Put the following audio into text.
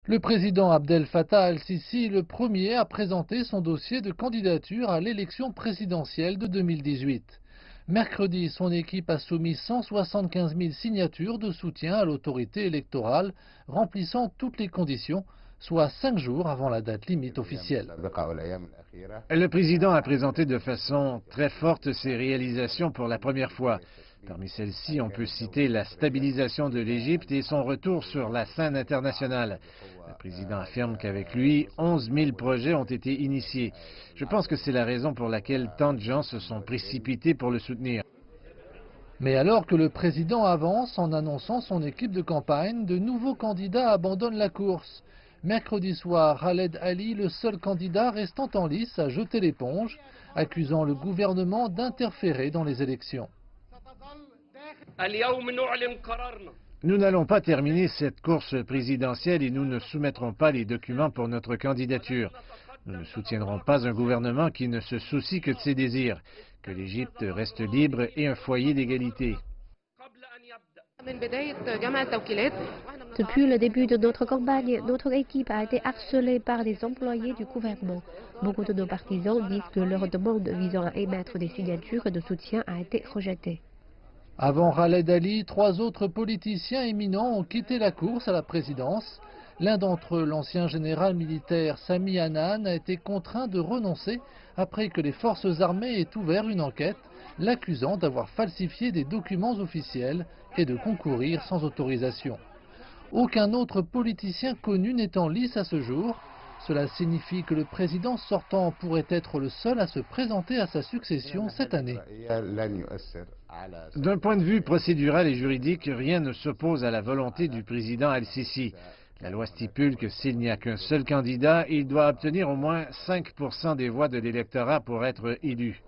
Le président Abdel Fattah al-Sisi est le premier à présenter son dossier de candidature à l'élection présidentielle de 2018. Mercredi, son équipe a soumis 175 000 signatures de soutien à l'autorité électorale, remplissant toutes les conditions, soit 5 jours avant la date limite officielle. Le président a présenté de façon très forte ses réalisations pour la première fois. Parmi celles-ci, on peut citer la stabilisation de l'Égypte et son retour sur la scène internationale. Le président affirme qu'avec lui, 11 000 projets ont été initiés. Je pense que c'est la raison pour laquelle tant de gens se sont précipités pour le soutenir. Mais alors que le président avance en annonçant son équipe de campagne, de nouveaux candidats abandonnent la course. Mercredi soir, Khaled Ali, le seul candidat restant en lice, a jeté l'éponge, accusant le gouvernement d'interférer dans les élections. Nous n'allons pas terminer cette course présidentielle et nous ne soumettrons pas les documents pour notre candidature. Nous ne soutiendrons pas un gouvernement qui ne se soucie que de ses désirs, que l'Égypte reste libre et un foyer d'égalité. Depuis le début de notre campagne, notre équipe a été harcelée par les employés du gouvernement. Beaucoup de nos partisans disent que leur demande visant à émettre des signatures de soutien a été rejetée. Avant Khaled Ali, 3 autres politiciens éminents ont quitté la course à la présidence. L'un d'entre eux, l'ancien général militaire Sami Hannan, a été contraint de renoncer après que les forces armées aient ouvert une enquête, l'accusant d'avoir falsifié des documents officiels et de concourir sans autorisation. Aucun autre politicien connu n'est en lice à ce jour. Cela signifie que le président sortant pourrait être le seul à se présenter à sa succession cette année. D'un point de vue procédural et juridique, rien ne s'oppose à la volonté du président al-Sisi. La loi stipule que s'il n'y a qu'un seul candidat, il doit obtenir au moins 5% des voix de l'électorat pour être élu.